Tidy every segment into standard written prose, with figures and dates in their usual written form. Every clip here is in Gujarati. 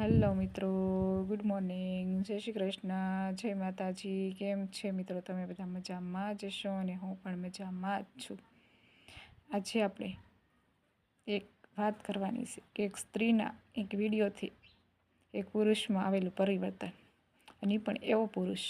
હેલો મિત્રો, ગુડ મોર્નિંગ, જય શ્રી કૃષ્ણ, જય માતાજી. કેમ છે મિત્રો? તમે બધા મજામાં જ છો અને હું પણ મજામાં જ છું. આજે આપણે એક વાત કરવાની છે કે એક સ્ત્રીના એક વિડીયોથી એક પુરુષમાં આવેલું પરિવર્તન, અને એ પણ એવો પુરુષ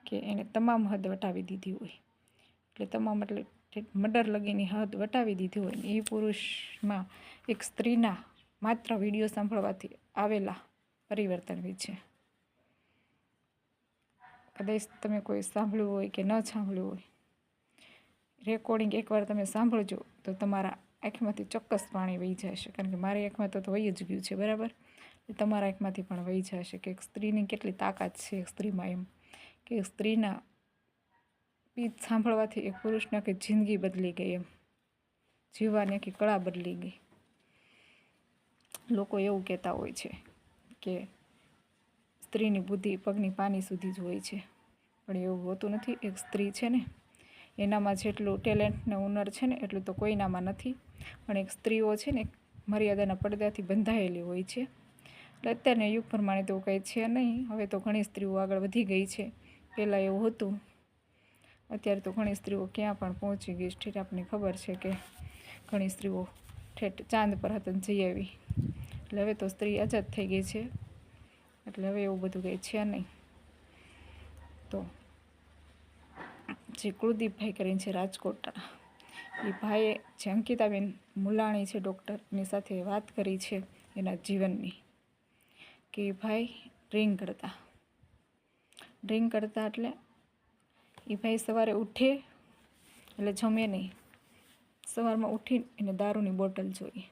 કે એને તમામ હદ વટાવી દીધી હોય, એટલે તમામ એટલે મર્ડર લગીની હદ વટાવી દીધી હોય ને એ પુરુષમાં એક સ્ત્રીના માત્ર વિડીયો સાંભળવાથી આવેલા પરિવર્તન વિશે કદાચ તમે કોઈ સાંભળ્યું હોય કે ન સાંભળ્યું હોય, રેકોર્ડિંગ એકવાર તમે સાંભળજો તો તમારા આંખમાંથી ચોક્કસ પાણી વહી જશે. કારણ કે મારી આંખમાં તો વહી જ ગયું છે, બરાબર. તમારા આંખમાંથી પણ વહી જશે કે સ્ત્રીની કેટલી તાકાત છે સ્ત્રીમાં, એમ કે સ્ત્રીના પીચ સાંભળવાથી એક પુરુષને આખી જિંદગી બદલી ગઈ, એમ જીવવાની આખી કળા બદલી ગઈ. લોકો એવું કહેતા હોય છે કે સ્ત્રીની બુદ્ધિ પગની પાની સુધી જ હોય છે, પણ એવું હોતું નથી. એક સ્ત્રી છે ને, એનામાં જેટલું ટેલેન્ટ ને હુનર છે ને એટલું તો કોઈનામાં નથી. પણ એક સ્ત્રીઓ છે ને મર્યાદાના પડદાથી બંધાયેલી હોય છે. એટલે અત્યારના યુગ પ્રમાણે તો કંઈ છે નહીં. હવે તો ઘણી સ્ત્રીઓ આગળ વધી ગઈ છે. પહેલાં એવું હતું, અત્યારે તો ઘણી સ્ત્રીઓ ક્યાં પણ પહોંચી ગઈ. ઠેઠ આપણને ખબર છે કે ઘણી સ્ત્રીઓ ઠેઠ ચાંદ પર હતા જઈ આવી. એટલે હવે તો સ્ત્રી આઝાદ થઈ ગઈ છે, એટલે હવે એવું બધું કંઈ છે નહીં. તો જે કુલદીપભાઈ કરીને છે રાજકોટના, એ ભાઈએ જે અંકિતાબેન મુલાણી છે ડૉક્ટર, એની સાથે વાત કરી છે એના જીવનની, કે ભાઈ ડ્રિંક કરતા એટલે એ ભાઈ સવારે ઉઠે એટલે જમે નહીં, સવારમાં ઉઠીને એને દારૂની બોટલ જોઈએ.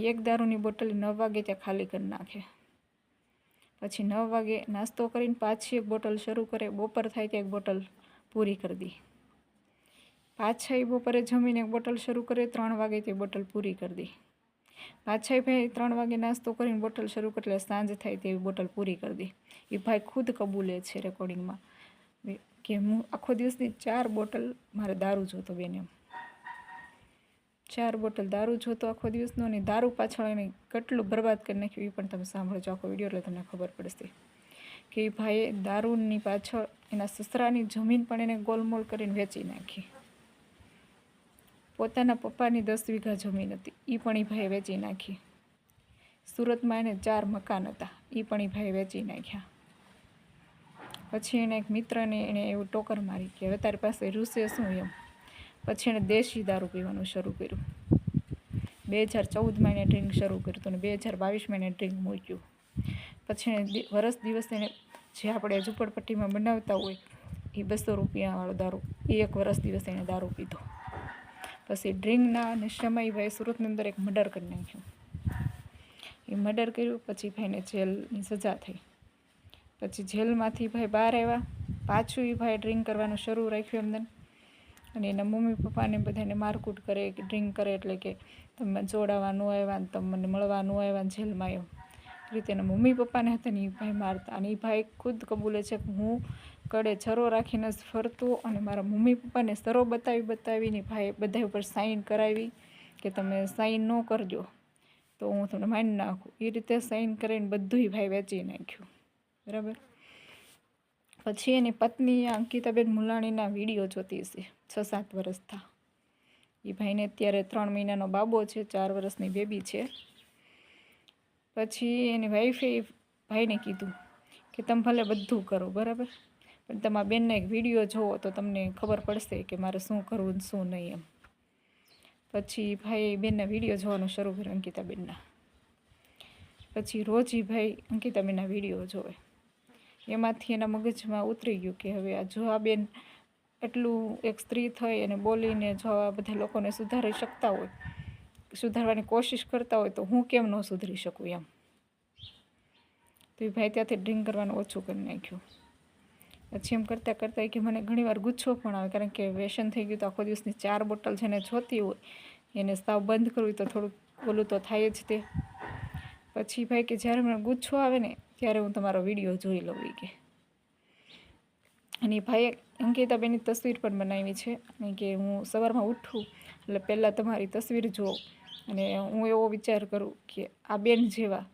એક દારૂની બોટલ 9 વાગે ત્યાં ખાલી કરી નાખે. પછી 9 વાગે નાસ્તો કરીને પાછી એક બોટલ શરૂ કરે. બપોર થાય ત્યાં એક બોટલ પૂરી કરી દે. પાછા એ બપોરે જમીને એક બોટલ શરૂ કરે, 3 વાગે તે બોટલ પૂરી કરી દે. પાછા ભાઈ 3 વાગે નાસ્તો કરીને બોટલ શરૂ કરે એટલે સાંજ થાય તેવી બોટલ પૂરી કરી દે. એ ભાઈ ખુદ કબૂલે છે રેકોર્ડિંગમાં કે હું આખો દિવસની 4 બોટલ મારે દારૂ જોતો બેન, એમ 4 બોટલ દારૂ જોતો આખો દિવસનો. અને દારૂ પાછળ એને કેટલું બરબાદ કરી નાખ્યું એ પણ તમે સાંભળજો આખો વિડીયો, એટલે તમને ખબર પડશે કે એ ભાઈએ દારૂની પાછળ એના સસરાની જમીન પણ એને ગોલમોલ કરીને વેચી નાખી. પોતાના પપ્પાની 10 વીઘા જમીન હતી, એ પણ એ ભાઈએ વેચી નાખી. સુરતમાં એને 4 મકાન હતા, એ પણ એ ભાઈએ વેચી નાખ્યા. પછી એને એક મિત્રને એને એવું ટોકર મારી કે હવે તારી પાસે રૂસે શું, એમ. પછી એણે દેશી દારૂ પીવાનું શરૂ કર્યું. 2014માં એને ડ્રિંક શરૂ કર્યું હતું, અને 2022માં એને ડ્રિંક મૂક્યું. પછી એને વરસ દિવસ એને જે આપણે ઝૂંપડપટ્ટીમાં બનાવતા હોય એ 200 રૂપિયાવાળો દારૂ, એ એક વરસ દિવસ એને દારૂ પીધો. પછી ડ્રિંકના નશામાં એ ભાઈ સુરતની અંદર એક મર્ડર કરી નાખ્યું. એ મર્ડર કર્યું પછી ભાઈને જેલની સજા થઈ. પછી જેલમાંથી ભાઈ બહાર આવ્યા, પાછું એ ભાઈ ડ્રિંક કરવાનું શરૂ રાખ્યું એમને. અને એના મમ્મી પપ્પાને બધાને મારકૂટ કરે કે ડ્રિંક કરે એટલે કે તમે જોડાવા ન આવ્યા ને તમે મને મળવા ન આવ્યા ને જેલમાં, એમ રીતે એના મમ્મી પપ્પાને હતા ને એ ભાઈ મારતા. અને એ ભાઈ ખુદ કબૂલે છે કે હું કડે છરો રાખીને જ ફરતો, અને મારા મમ્મી પપ્પાને સરો બતાવીને ભાઈ બધા ઉપર સાઈન કરાવી કે તમે સાઈન ન કરજો તો હું તમને મારી નાખું. એ રીતે સાઈન કરીને બધું ભાઈ વેચી નાખ્યું, બરાબર. પછી એની પત્ની અંકિતાબેન મુલાણીના વિડીયો જોતી હશે, 6-7 વર્ષથી. એ ભાઈને અત્યારે 3 મહિનાનો બાબો છે, 4 વર્ષની બેબી છે. પછી એની વાઈફે ભાઈને કીધું કે તમે ભલે બધું કરો, બરાબર, પણ તમારા બેનના એક વિડીયો જુઓ તો તમને ખબર પડશે કે મારે શું કરવું ને શું નહીં, એમ. પછી ભાઈ બેનના વિડીયો જોવાનું શરૂ કર્યું અંકિતાબેનના. પછી રોજ એ ભાઈ અંકિતાબેનના વિડીયો જોવે. એમાંથી એના મગજમાં ઉતરી ગયું કે હવે જો આ બેન એટલું એક સ્ત્રી થઈ અને બોલીને જો આ બધા લોકોને સુધારી શકતા હોય, સુધારવાની કોશિશ કરતા હોય, તો હું કેમ ન સુધરી શકું, એમ. તો એ ભાઈ ત્યાંથી ડ્રિંક કરવાનું ઓછું કરી નાખ્યું. પછી એમ કરતાં કરતાં કે મને ઘણીવાર ગુસ્સો પણ આવે, કારણ કે વ્યસન થઈ ગયું તો આખો દિવસની 4 બોટલ છે ને જોતી હોય, એને સાવ બંધ કરવી તો થોડુંક ઓલું તો થાય જ તે. પછી ભાઈ કે જ્યારે મને ગુસ્સો આવે ને ત્યારે હું તમારો વિડીયો જોઈ લઉં કે. અને ભાઈએ અંકિતાબેનની તસવીર પણ બનાવી છે, અને કે હું સવારમાં ઉઠું એટલે પહેલાં તમારી તસવીર જોઉં અને હું એવો વિચાર કરું કે આ બેન જેવા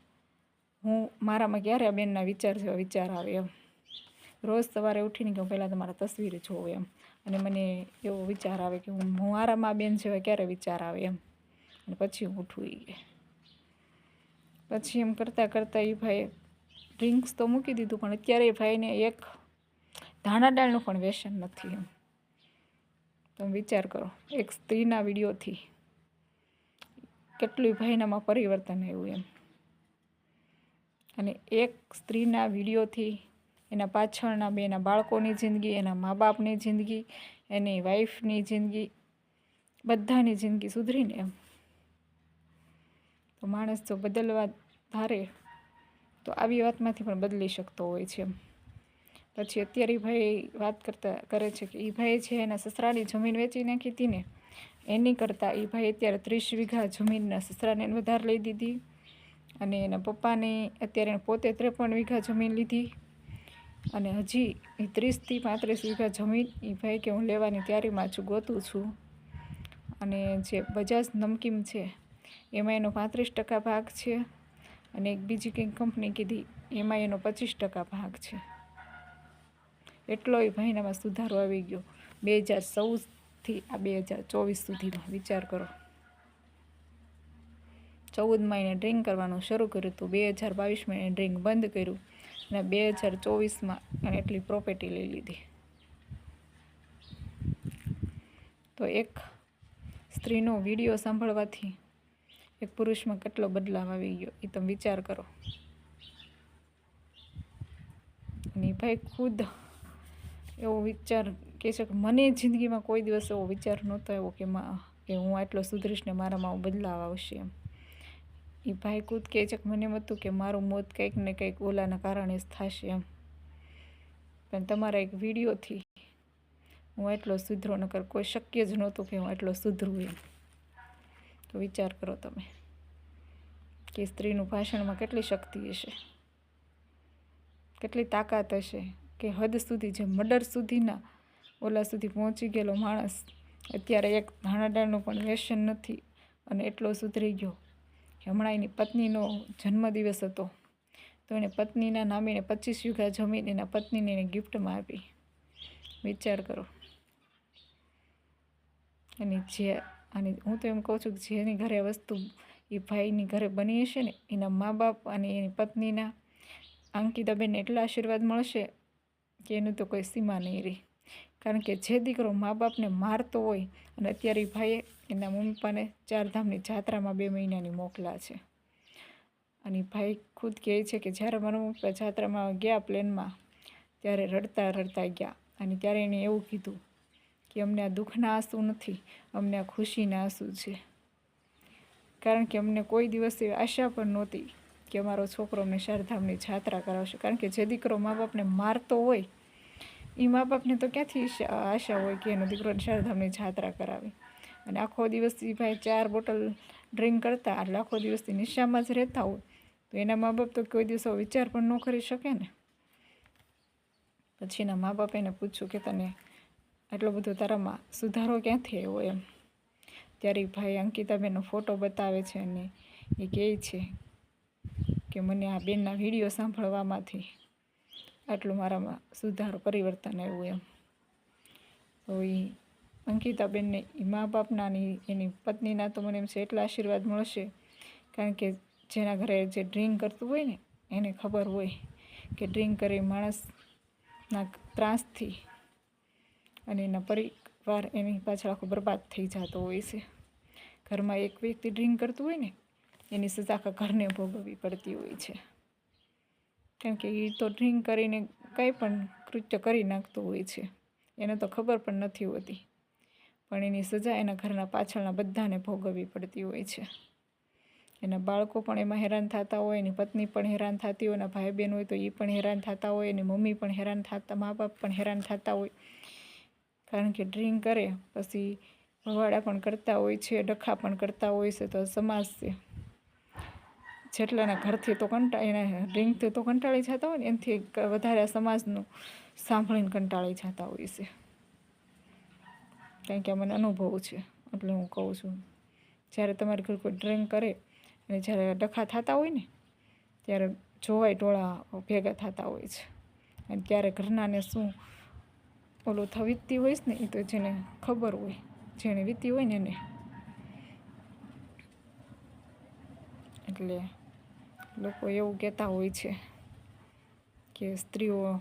હું મારામાં ક્યારે આ બેનના વિચાર જેવા વિચાર આવે એમ. રોજ સવારે ઉઠીને કે હું પહેલાં તમારા તસવીર જોઉં એમ, અને મને એવો વિચાર આવે કે હું મારામાં બેન જેવા ક્યારે વિચાર આવે એમ, અને પછી હું ઉઠું. પછી એમ કરતાં કરતાં એ ભાઈ ડ્રિંક્સ તો મૂકી દીધું, પણ અત્યારે એ ભાઈને એક ધાણા દાળનું પણ વ્યસન નથી એમ. તમે વિચાર કરો, એક સ્ત્રીના વિડીયોથી કેટલું ભાઈનામાં પરિવર્તન આવ્યું એમ. અને એક સ્ત્રીના વિડીયોથી એના પાછળના બે એના બાળકોની જિંદગી, એના મા બાપની જિંદગી, એની વાઈફની જિંદગી, બધાની જિંદગી સુધરીને એમ. તો માણસ જો બદલવા ધારે તો આવી વાતમાંથી પણ બદલી શકતો હોય છે એમ. પછી અત્યારે એ ભાઈ વાત કરે છે કે એ ભાઈ છે એના સસરાની જમીન વેચી નાખી હતી ને, એની કરતાં એ ભાઈ અત્યારે 30 વીઘા જમીનના સસરાને વધારે લઈ દીધી, અને એના પપ્પાને અત્યારે પોતે 53 વીઘા જમીન લીધી, અને હજી એ 30 થી 35 વીઘા જમીન એ ભાઈ કે હું લેવાની તૈયારીમાં છું, ગોતું છું. અને જે બજાજ નમકીન છે એમાં એનો 35% ભાગ છે, અને એક બીજી કંઈક કંપની કીધી એમાં એનો 25% ભાગ છે. એટલો એ ભાઈનામાં સુધારો આવી ગયો 2014થી આ 2024 સુધીમાં. વિચાર કરો, 14માં એને ડ્રિંક કરવાનું શરૂ કર્યું હતું, 2022માં એને ડ્રિંક બંધ કર્યું, અને 2024માં એને એટલી પ્રોપર્ટી લઈ લીધી. તો એક સ્ત્રીનો વિડીયો સાંભળવાથી એક પુરુષમાં કેટલો બદલાવ આવી ગયો એ તમે વિચાર કરો. અને ભાઈ ખુદ એવો વિચાર કહે છે કે મને જિંદગીમાં કોઈ દિવસ એવો વિચાર નહોતો આવ્યો કે હું આટલો સુધરીશ ને મારામાં બદલાવ આવશે એમ. એ ભાઈ ખુદ કહે છે કે મને એમ હતું કે મારું મોત કંઈક ને કંઈક ઓલાના કારણે જ થશે એમ, પણ તમારા એક વિડીયોથી હું એટલો સુધરો, નકર કોઈ શક્ય જ નહોતું કે હું એટલો સુધરું એમ. તો વિચાર કરો તમે કે સ્ત્રીનું ભાષણમાં કેટલી શક્તિ હશે, કેટલી તાકાત હશે, કે હદ સુધી જે મર્ડર સુધીના ઓલા સુધી પહોંચી ગયેલો માણસ અત્યારે એક ધાણા દાળનું પણ વ્યસન નથી, અને એટલો સુધરી ગયો કે હમણાં એની પત્નીનો જન્મદિવસ હતો તો એને પત્નીના નામે 25 વીઘા જમીન એના પત્નીને એને ગિફ્ટમાં આપી. વિચાર કરો. અને હું તો એમ કહું છું કે જેની ઘરે વસ્તુ એ ભાઈની ઘરે બની હશે ને, એના મા બાપ અને એની પત્નીના અંકિતાબેનને એટલા આશીર્વાદ મળશે કે એનું તો કોઈ સીમા નહીં રહી. કારણ કે જે દીકરો મા બાપને મારતો હોય, અને અત્યારે એ ભાઈએ એના મમ્મી પપ્પાને 4 ધામની જાત્રામાં 2 મહિનાની મોકલા છે. અને ભાઈ ખુદ કહે છે કે જ્યારે મારા મમ્મી પપ્પા જાત્રામાં ગયા પ્લેનમાં ત્યારે રડતા રડતા ગયા, અને ત્યારે એણે એવું કીધું કે અમને આ દુઃખના આંસુ નથી, અમને આ ખુશીના આંસુ છે. કારણ કે અમને કોઈ દિવસ એવી આશા પણ નહોતી કે અમારો છોકરો અમને 4 ધામની જાત્રા કરાવશે. કારણ કે જે દીકરો મા બાપને મારતો હોય એ મા બાપને તો ક્યાંથી આશા હોય કે એનો દીકરોને 4 ધામની જાત્રા કરાવે. અને આખો દિવસ એ ભાઈ 4 બોટલ ડ્રિંક કરતા, એટલે આખો દિવસથી નિશામાં જ રહેતા હોય, તો એના મા બાપ તો કોઈ દિવસ વિચાર પણ ન કરી શકે ને. પછી એના મા બાપે એને પૂછ્યું કે તને આટલો બધો તારામાં સુધારો ક્યાંથી આવ્યો એમ. ત્યારે ભાઈ અંકિતાબેનનો ફોટો બતાવે છે, અને એ કહે છે કે મને આ બેનના વિડીયો સાંભળવામાંથી આટલું મારામાં સુધારો પરિવર્તન આવ્યું એમ. તો એ અંકિતાબેનને એ મા બાપના અને એની પત્નીના તો મને એમ છે એટલા આશીર્વાદ મળશે, કારણ કે જેના ઘરે જે ડ્રિંક કરતું હોય ને એને ખબર હોય કે ડ્રિંક કરી માણસના ત્રાસથી અને એના પરિવાર એની પાછળ આખો બરબાદ થઈ જતો હોય છે. ઘરમાં એક વ્યક્તિ ડ્રિંક કરતું હોય ને એની સજા આખા ઘરને ભોગવવી પડતી હોય છે. કારણ કે એ તો ડ્રિંક કરીને કંઈ પણ કૃત્ય કરી નાખતું હોય છે, એને તો ખબર પણ નથી હોતી, પણ એની સજા એના ઘરના પાછળના બધાને ભોગવવી પડતી હોય છે. એના બાળકો પણ એમાં હેરાન થતા હોય, એની પત્ની પણ હેરાન થતી હોય, એના ભાઈ બહેન હોય તો એ પણ હેરાન થતા હોય, એની મમ્મી પણ હેરાન થતા, મા બાપ પણ હેરાન થતા હોય. કારણ કે ડ્રિંક કરે પછી ભવાડા પણ કરતા હોય છે, ડખા પણ કરતા હોય છે. તો સમાજ છે જેટલાના ઘરથી તો એના ડ્રિંકથી તો કંટાળી જતા હોય ને, એનાથી વધારે સમાજનું સાંભળીને કંટાળી જતા હોય છે. કારણ કે મને અનુભવ છે એટલે હું કહું છું. જ્યારે તમારી ઘર કોઈ ડ્રિંક કરે અને જ્યારે ડખા થતા હોય ને ત્યારે જોવાય ટોળા ભેગા થતા હોય છે. અને ત્યારે ઘરનાને શું ઓલું વીતતી હોય ને એ તો જેને ખબર હોય, જેને વીતી હોય ને એને. એટલે લોકો એવું કહેતા હોય છે કે સ્ત્રીઓની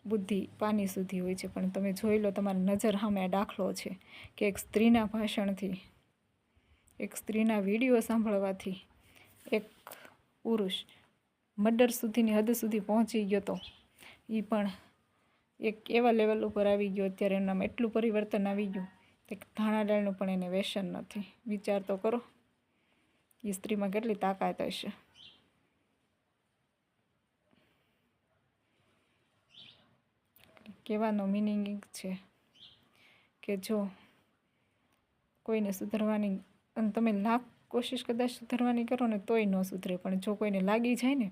બુદ્ધિ પાની સુધી હોય છે, પણ તમે જોઈ લો, તમારી નજર સામે આ દાખલો છે કે એક સ્ત્રીના ભાષણથી, એક સ્ત્રીના વિડીયો સાંભળવાથી એક પુરુષ મર્ડર સુધીની હદ સુધી પહોંચી ગયો તો એ પણ એક એવા લેવલ ઉપર આવી ગયો. અત્યારે એનામાં એટલું પરિવર્તન આવી ગયું કે ધાણા દાળનું પણ એને વ્યસન નથી. વિચાર તો કરો એ સ્ત્રીમાં કેટલી તાકાત હશે. કહેવાનો મિનિંગ છે કે જો કોઈને સુધરવાની, અને તમે લાખ કોશિશ કદાચ સુધરવાની કરો ને તોય ન સુધરે, પણ જો કોઈને લાગી જાય ને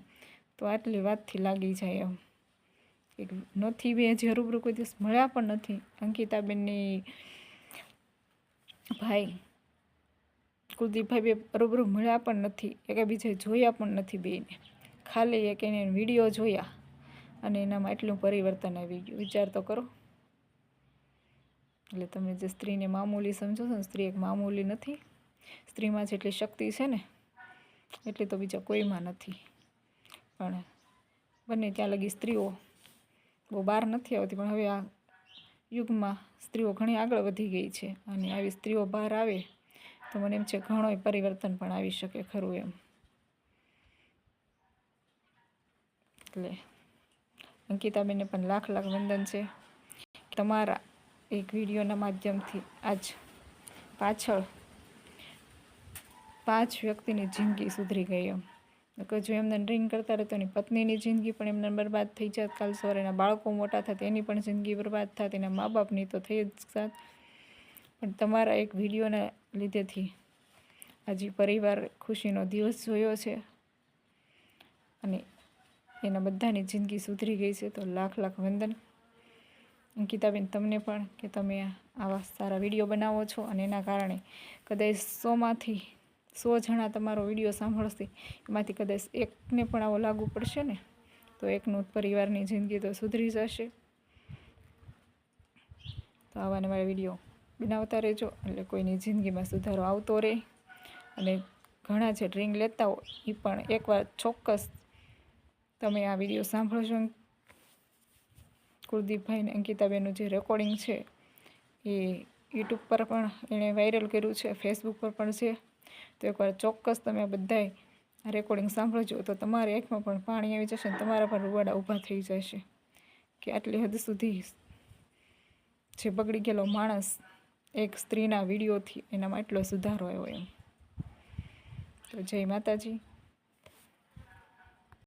તો આટલી વાતથી લાગી જાય. એમ એક નથી બે હજી રૂબરૂ કોઈ દિવસ મળ્યા પણ નથી. અંકિતાબેનની ભાઈ કુલદીપભાઈ બે રૂબરૂ મળ્યા પણ નથી, એકબીજાએ જોયા પણ નથી બેને, ખાલી એક એને વિડીયો જોયા અને એનામાં એટલું પરિવર્તન આવી ગયું. વિચાર તો કરો. એટલે તમે જે સ્ત્રીને મામૂલી સમજો છો ને, સ્ત્રી એક મામૂલી નથી. સ્ત્રીમાં જેટલી શક્તિ છે ને એટલી તો બીજા કોઈમાં નથી. પણ બંને ત્યાં લગી સ્ત્રીઓ બહુ બહાર નથી આવતી, પણ હવે આ યુગમાં સ્ત્રીઓ ઘણી આગળ વધી ગઈ છે, અને આવી સ્ત્રીઓ બહાર આવે તો મને એમ છે ઘણો પરિવર્તન પણ આવી શકે ખરું એમ. એટલે અંકિતાબેનને પણ લાખ લાખ વંદન છે. તમારા એક વિડીયોના માધ્યમથી આજ પાછળ 5 વ્યક્તિની જિંદગી સુધરી ગઈ એમ. જો એમને ડ્રિંક કરતા રહે તો એની પત્નીની જિંદગી પણ એમને બરબાદ થઈ જાત. કાલ સવારે એના બાળકો મોટા થાય એની પણ જિંદગી બરબાદ થાત. એના મા બાપની તો થઈ જ જાત. પણ તમારા એક વિડીયોના લીધેથી આજે પરિવાર ખુશીનો દિવસ જોયો છે અને એના બધાની જિંદગી સુધરી ગઈ છે. તો લાખ લાખ વંદન અંકિતાબેન તમને પણ, કે તમે આવા સારા વિડીયો બનાવો છો અને એના કારણે કદાચ 100 જણા તમારો વિડીયો સાંભળશે, એમાંથી કદાચ એકને પણ આવો લાગુ પડશે ને તો એકનું પરિવારની જિંદગી તો સુધરી જશે. તો આવા નવા વિડીયો બનાવતા રહેજો એટલે કોઈની જિંદગીમાં સુધારો આવતો રહે. અને ઘણા જે ડ્રિંક લેતા હોય એ પણ એકવાર ચોક્કસ તમે આ વિડીયો સાંભળજો. કુલદીપભાઈ અને અંકિતાબેનનું જે રેકોર્ડિંગ છે એ યુટ્યુબ પર પણ એણે વાયરલ કર્યું છે, ફેસબુક પર પણ છે. તો એકવાર ચોક્કસ તમે બધાય આ રેકોર્ડિંગ સાંભળજો તો તમારી આંખમાં પણ પાણી આવી જશે અને તમારા પણ રૂવાડા ઊભા થઈ જશે કે આટલી હદ સુધી જે બગડી ગયેલો માણસ એક સ્ત્રીના વિડીયોથી એનામાં એટલો સુધારો આવ્યો એમ. તો જય માતાજી.